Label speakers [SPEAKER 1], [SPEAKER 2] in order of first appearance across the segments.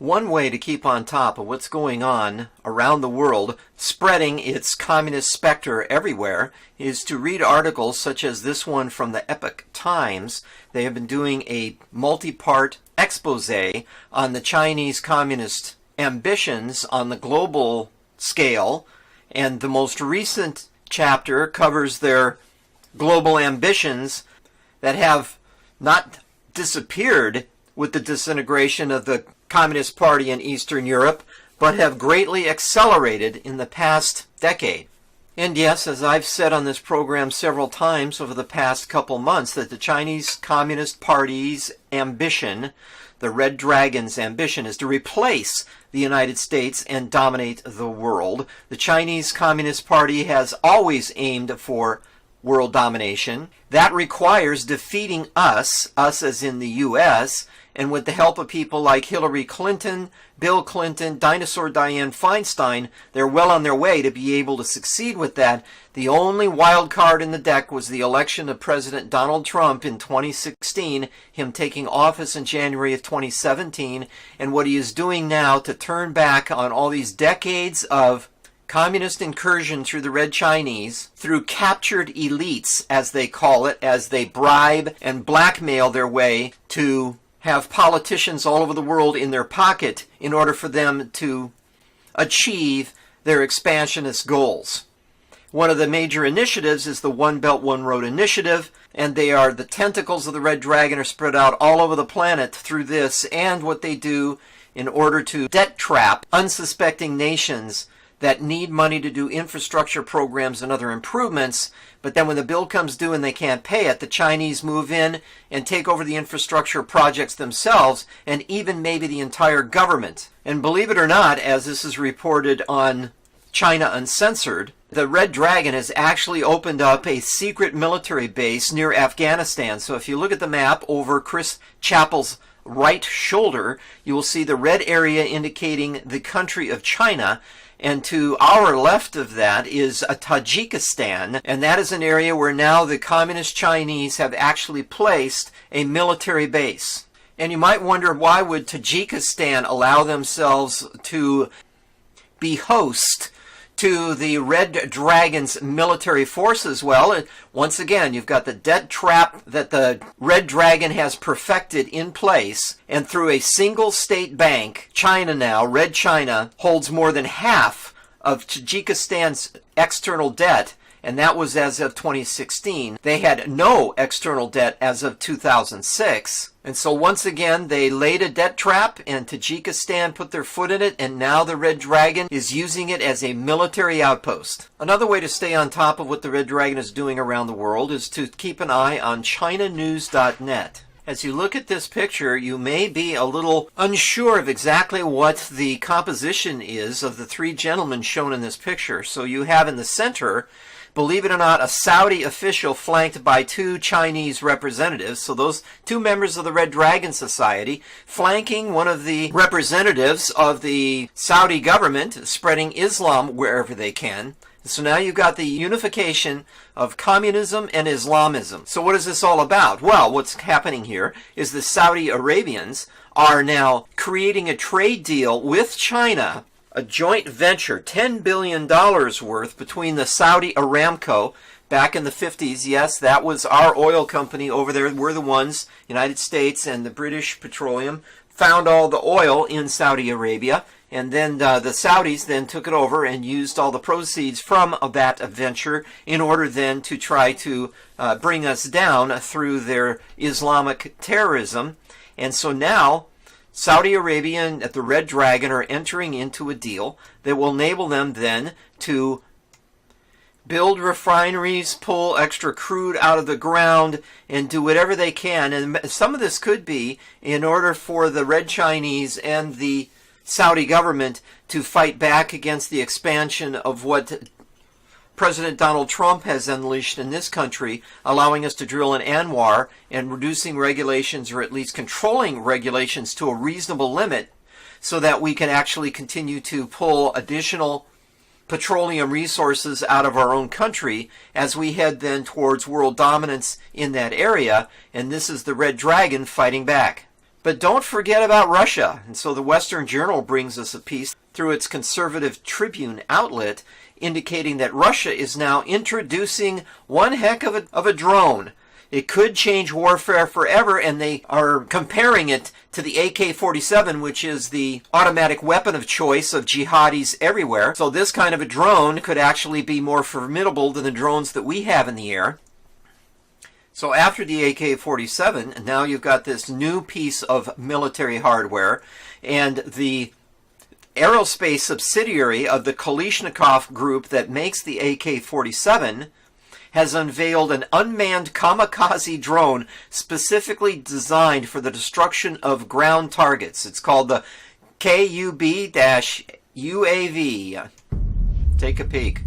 [SPEAKER 1] One way to keep on top of what's going on around the world, spreading its communist specter everywhere, is to read articles such as this one from the Epoch Times. They have been doing a multi-part expose on the Chinese communist ambitions on the global scale, and the most recent chapter covers their global ambitions that have not disappeared with the disintegration of the Communist Party in Eastern Europe, but have greatly accelerated in the past decade. And yes, as I've said on this program several times over the past couple months, that the Chinese Communist Party's ambition, the Red Dragon's ambition, is to replace the United States and dominate the world. The Chinese Communist Party has always aimed for world domination. That requires defeating us as in the U.S., and with the help of people like Hillary Clinton, Bill Clinton, Dinosaur Dianne Feinstein, they're well on their way to be able to succeed with that. The only wild card in the deck was the election of President Donald Trump in 2016, him taking office in January of 2017, and what he is doing now to turn back on all these decades of communist incursion through the Red Chinese, through captured elites, as they call it, as they bribe and blackmail their way to have politicians all over the world in their pocket in order for them to achieve their expansionist goals. One of the major initiatives is the One Belt, One Road initiative, and they are the tentacles of the Red Dragon are spread out all over the planet through this, and what they do in order to debt trap unsuspecting nations that need money to do infrastructure programs and other improvements, but then when the bill comes due and they can't pay it, the Chinese move in and take over the infrastructure projects themselves, and even maybe the entire government. And believe it or not, as this is reported on China Uncensored, the Red Dragon has actually opened up a secret military base near Afghanistan. So if you look at the map over Chris Chappell's right shoulder, you will see the red area indicating the country of China. And to our left of that is Tajikistan, and that is an area where now the communist Chinese have actually placed a military base. And you might wonder, why would Tajikistan allow themselves to be host to the Red Dragon's military forces? Well, once again, you've got the debt trap that the Red Dragon has perfected in place, and through a single state bank, China now, Red China, holds more than half of Tajikistan's external debt, and that was as of 2016. They had no external debt as of 2006. And so once again, they laid a debt trap, and Tajikistan put their foot in it, and now the Red Dragon is using it as a military outpost. Another way to stay on top of what the Red Dragon is doing around the world is to keep an eye on ChinaNews.net. As you look at this picture, you may be a little unsure of exactly what the composition is of the three gentlemen shown in this picture. So you have in the center, believe it or not, a Saudi official flanked by two Chinese representatives. So those two members of the Red Dragon Society flanking one of the representatives of the Saudi government, spreading Islam wherever they can. So now you've got the unification of communism and Islamism. So what is this all about? Well, what's happening here is the Saudi Arabians are now creating a trade deal with China, a joint venture, $10 billion worth between the Saudi Aramco back in the 50s. Yes, that was our oil company over there. We're the ones, United States and the British Petroleum, found all the oil in Saudi Arabia. And then the Saudis then took it over and used all the proceeds from that venture in order then to try to bring us down through their Islamic terrorism. And so now Saudi Arabia and the Red Dragon are entering into a deal that will enable them then to build refineries, pull extra crude out of the ground, and do whatever they can. And some of this could be in order for the Red Chinese and the Saudi government to fight back against the expansion of what President Donald Trump has unleashed in this country, allowing us to drill in Anwar and reducing regulations, or at least controlling regulations to a reasonable limit, so that we can actually continue to pull additional petroleum resources out of our own country as we head then towards world dominance in that area. And this is the Red Dragon fighting back. But don't forget about Russia. And so the Western Journal brings us a piece through its conservative Tribune outlet indicating that Russia is now introducing one heck of a drone. It could change warfare forever, and they are comparing it to the AK-47, which is the automatic weapon of choice of jihadis everywhere. So this kind of a drone could actually be more formidable than the drones that we have in the air. So after the AK-47, now you've got this new piece of military hardware, and the aerospace subsidiary of the Kalashnikov group that makes the AK-47 has unveiled an unmanned kamikaze drone specifically designed for the destruction of ground targets. It's called the KUB-UAV. Take a peek.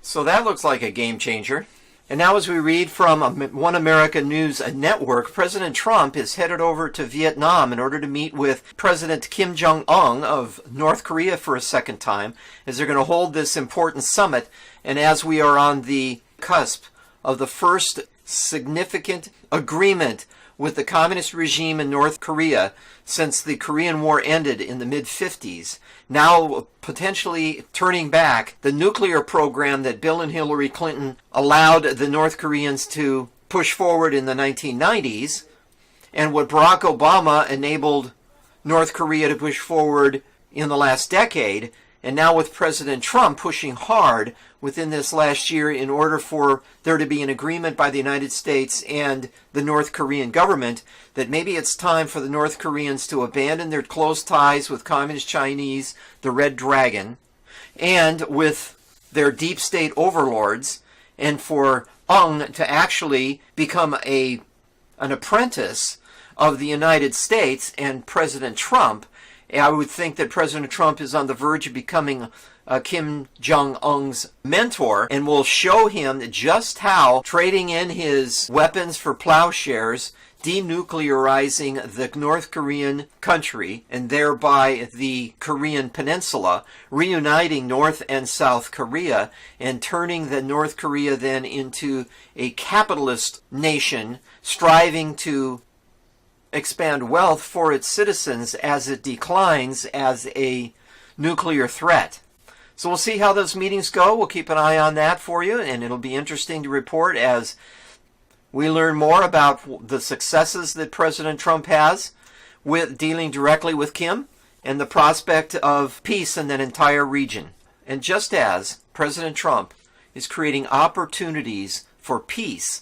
[SPEAKER 1] So that looks like a game changer. And now as we read from One America News Network, President Trump is headed over to Vietnam in order to meet with President Kim Jong-un of North Korea for a second time, as they're going to hold this important summit. And as we are on the cusp of the first significant agreement with the communist regime in North Korea since the Korean War ended in the mid-50s, now potentially turning back the nuclear program that Bill and Hillary Clinton allowed the North Koreans to push forward in the 1990s, and what Barack Obama enabled North Korea to push forward in the last decade, and now with President Trump pushing hard within this last year in order for there to be an agreement by the United States and the North Korean government that maybe it's time for the North Koreans to abandon their close ties with Communist Chinese, the Red Dragon, and with their deep state overlords, and for Ung to actually become an apprentice of the United States and President Trump. I would think that President Trump is on the verge of becoming Kim Jong-un's mentor, and will show him just how trading in his weapons for plowshares, denuclearizing the North Korean country, and thereby the Korean peninsula, reuniting North and South Korea, and turning the North Korea then into a capitalist nation, striving to expand wealth for its citizens as it declines as a nuclear threat. So we'll see how those meetings go. We'll keep an eye on that for you, and it'll be interesting to report as we learn more about the successes that President Trump has with dealing directly with Kim and the prospect of peace in that entire region. And just as President Trump is creating opportunities for peace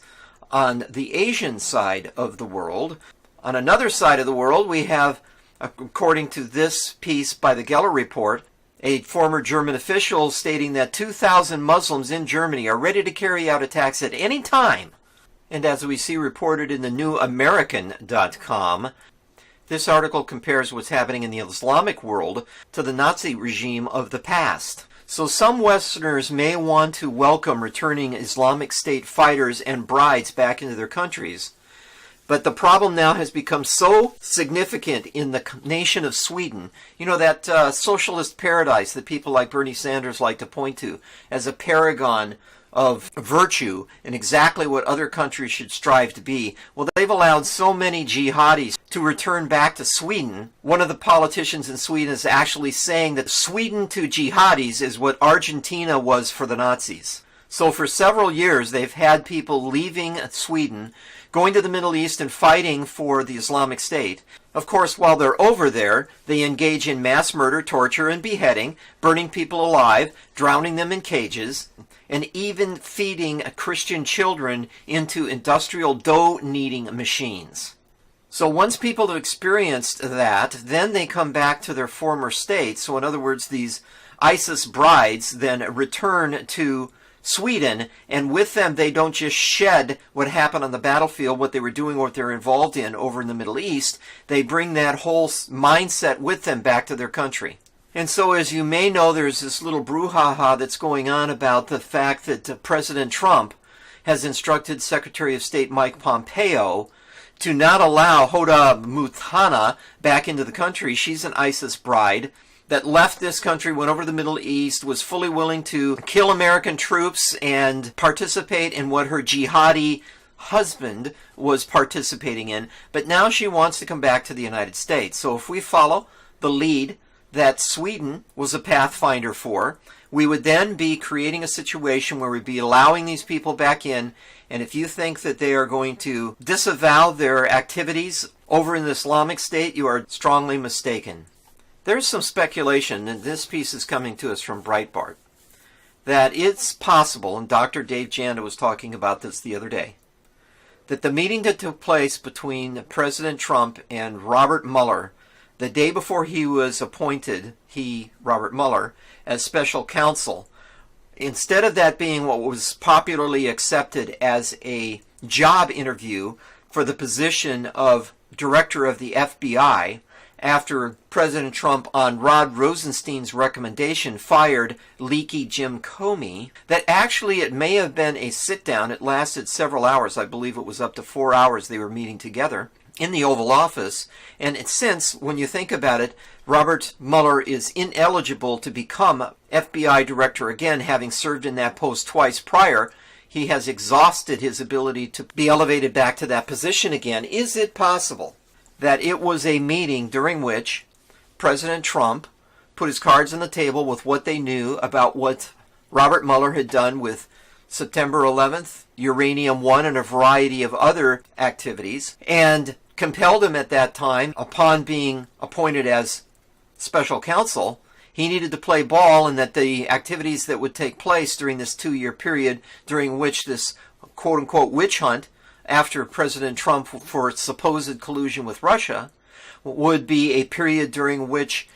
[SPEAKER 1] on the Asian side of the world, on another side of the world we have, according to this piece by the Geller Report, a former German official stating that 2,000 Muslims in Germany are ready to carry out attacks at any time. And as we see reported in the NewAmerican.com, this article compares what's happening in the Islamic world to the Nazi regime of the past. So some Westerners may want to welcome returning Islamic State fighters and brides back into their countries. But the problem now has become so significant in the nation of Sweden. You know, that socialist paradise that people like Bernie Sanders like to point to as a paragon of virtue and exactly what other countries should strive to be. Well, they've allowed so many jihadis to return back to Sweden. One of the politicians in Sweden is actually saying that Sweden to jihadis is what Argentina was for the Nazis. So for several years, they've had people leaving Sweden, going to the Middle East and fighting for the Islamic State. Of course, while they're over there, they engage in mass murder, torture, and beheading, burning people alive, drowning them in cages, and even feeding Christian children into industrial dough-kneading machines. So once people have experienced that, then they come back to their former state. So in other words, these ISIS brides then return to Sweden, and with them they don't just shed what happened on the battlefield, what they were doing, what they're involved in over in the Middle East. They bring that whole mindset with them back to their country. And so, as you may know, there's this little brouhaha that's going on about the fact that President Trump has instructed Secretary of State Mike Pompeo to not allow Hoda Muthana back into the country. She's an ISIS bride that left this country, went over to the Middle East, was fully willing to kill American troops and participate in what her jihadi husband was participating in. But now she wants to come back to the United States. So if we follow the lead that Sweden was a pathfinder for, we would then be creating a situation where we'd be allowing these people back in. And if you think that they are going to disavow their activities over in the Islamic State, you are strongly mistaken. There's some speculation, and this piece is coming to us from Breitbart, that it's possible, and Dr. Dave Janda was talking about this the other day, that the meeting that took place between President Trump and Robert Mueller the day before he was appointed, Robert Mueller, as special counsel, instead of that being what was popularly accepted as a job interview for the position of director of the FBI, after President Trump, on Rod Rosenstein's recommendation, fired leaky Jim Comey, that actually it may have been a sit-down. It lasted several hours. I believe it was up to 4 hours they were meeting together in the Oval Office. And since, when you think about it, Robert Mueller is ineligible to become FBI director again, having served in that post twice prior, he has exhausted his ability to be elevated back to that position again. Is it possible that it was a meeting during which President Trump put his cards on the table with what they knew about what Robert Mueller had done with September 11th, Uranium One, and a variety of other activities, and compelled him at that time, upon being appointed as special counsel, he needed to play ball, and that the activities that would take place during this 2-year period during which this quote-unquote witch hunt after President Trump for supposed collusion with Russia would be a period during which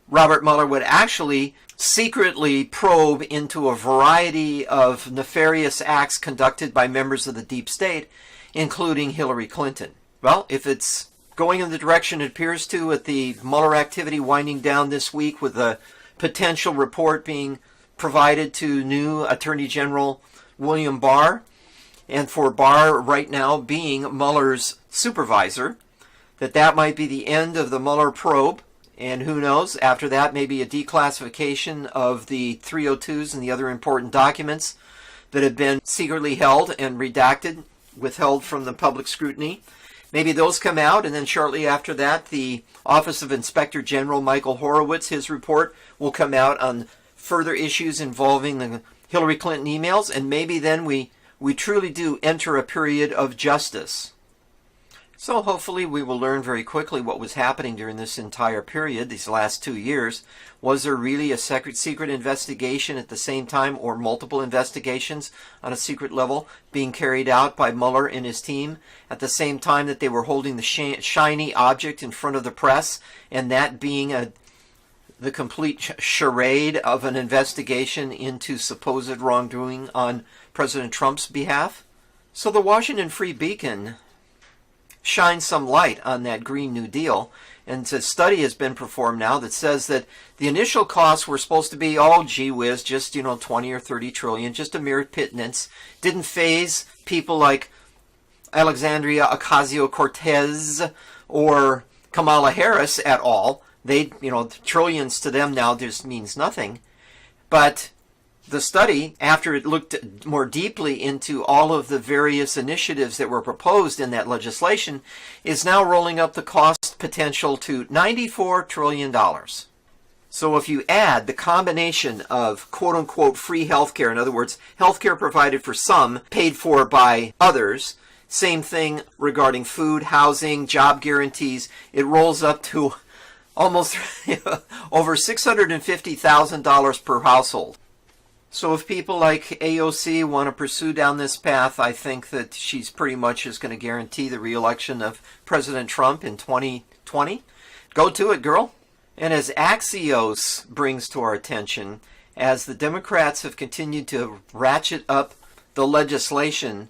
[SPEAKER 1] Robert Mueller would actually secretly probe into a variety of nefarious acts conducted by members of the deep state, including Hillary Clinton. Well, if it's going in the direction it appears to, with the Mueller activity winding down this week, with a potential report being provided to new Attorney General William Barr, and for Barr right now being Mueller's supervisor, that might be the end of the Mueller probe. And who knows, after that, maybe a declassification of the 302s and the other important documents that have been secretly held and redacted, withheld from the public scrutiny. Maybe those come out, and then shortly after that, the Office of Inspector General Michael Horowitz, his report will come out on further issues involving the Hillary Clinton emails, and maybe then we truly do enter a period of justice. So hopefully we will learn very quickly what was happening during this entire period, these last 2 years. Was there really a secret investigation at the same time, or multiple investigations on a secret level being carried out by Mueller and his team at the same time that they were holding the shiny object in front of the press, and that being the complete charade of an investigation into supposed wrongdoing on President Trump's behalf? So the Washington Free Beacon shines some light on that Green New Deal, and a study has been performed now that says that the initial costs were supposed to be, oh gee whiz, just 20 or 30 trillion, just a mere pittance. Didn't faze people like Alexandria Ocasio-Cortez or Kamala Harris at all. They, trillions to them now just means nothing. But the study, after it looked more deeply into all of the various initiatives that were proposed in that legislation, is now rolling up the cost potential to $94 trillion. So if you add the combination of quote-unquote free healthcare, in other words, healthcare provided for some, paid for by others, same thing regarding food, housing, job guarantees, it rolls up to almost over $650,000 per household. So if people like AOC want to pursue down this path, I think that she's pretty much just going to guarantee the re-election of President Trump in 2020. Go to it, girl. And as Axios brings to our attention, as the Democrats have continued to ratchet up the legislation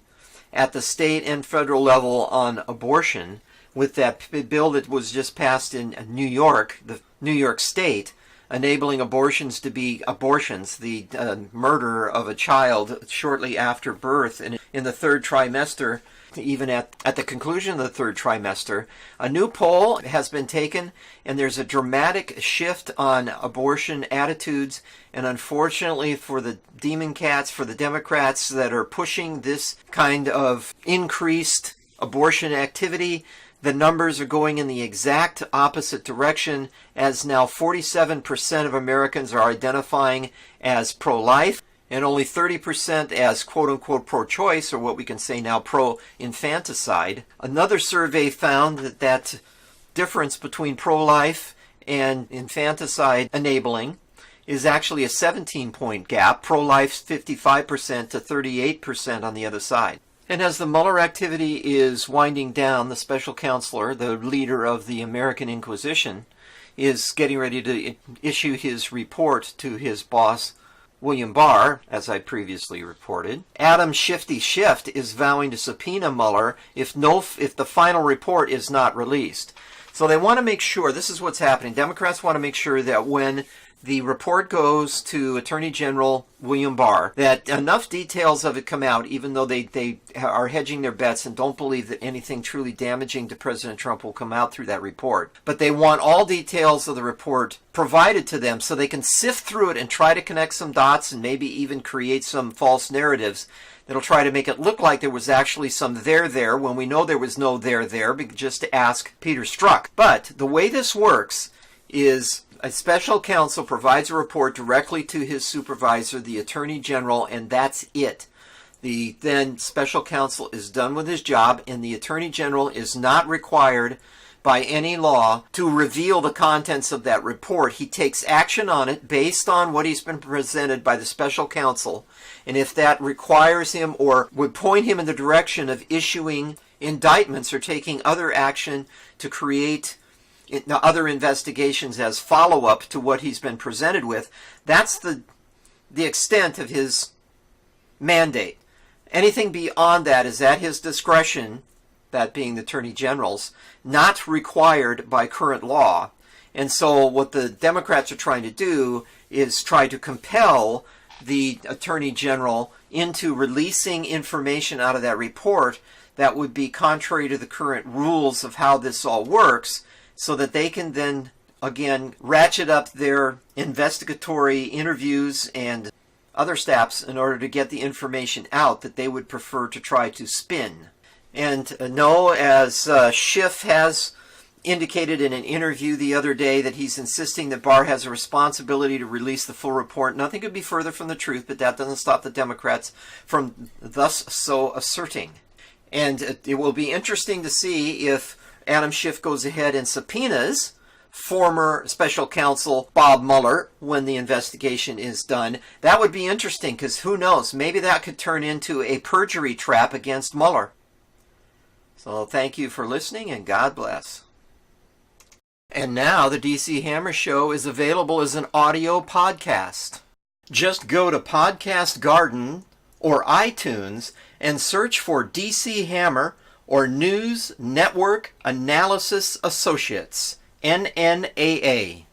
[SPEAKER 1] at the state and federal level on abortion, with that bill that was just passed in New York, the New York State, enabling abortions to be abortions, the murder of a child shortly after birth in the third trimester, even at the conclusion of the third trimester. A new poll has been taken, and there's a dramatic shift on abortion attitudes. And unfortunately for the demon cats, for the Democrats that are pushing this kind of increased abortion activity, the numbers are going in the exact opposite direction, as now 47% of Americans are identifying as pro-life, and only 30% as quote-unquote pro-choice, or what we can say now pro-infanticide. Another survey found that difference between pro-life and infanticide enabling is actually a 17-point gap. Pro-life's 55% to 38% on the other side. And as the Mueller activity is winding down, the special counselor, the leader of the American Inquisition, is getting ready to issue his report to his boss, William Barr, as I previously reported. Adam Shifty Schiff is vowing to subpoena Mueller if the final report is not released. So they want to make sure, this is what's happening, Democrats want to make sure that when the report goes to Attorney General William Barr, that enough details of it come out, even though they are hedging their bets and don't believe that anything truly damaging to President Trump will come out through that report. But they want all details of the report provided to them so they can sift through it and try to connect some dots and maybe even create some false narratives that'll try to make it look like there was actually some there when we know there was no there, just to ask Peter Strzok. But the way this works is a special counsel provides a report directly to his supervisor, the Attorney General, and that's it. The then special counsel is done with his job, and the Attorney General is not required by any law to reveal the contents of that report. He takes action on it based on what he's been presented by the special counsel, and if that requires him or would point him in the direction of issuing indictments or taking other action to create other investigations as follow-up to what he's been presented with, that's the extent of his mandate. Anything beyond that is at his discretion, that being the Attorney General's, not required by current law. And so what the Democrats are trying to do is try to compel the Attorney General into releasing information out of that report that would be contrary to the current rules of how this all works, so that they can then, again, ratchet up their investigatory interviews and other steps in order to get the information out that they would prefer to try to spin. And no, as Schiff has indicated in an interview the other day, that he's insisting that Barr has a responsibility to release the full report. Nothing could be further from the truth, but that doesn't stop the Democrats from thus so asserting. And it will be interesting to see if Adam Schiff goes ahead and subpoenas former special counsel Bob Mueller when the investigation is done. That would be interesting, because who knows, maybe that could turn into a perjury trap against Mueller. So thank you for listening, and God bless. And now the DC Hammer Show is available as an audio podcast. Just go to Podcast Garden or iTunes and search for DC Hammer or News Network Analysis Associates, NNAA.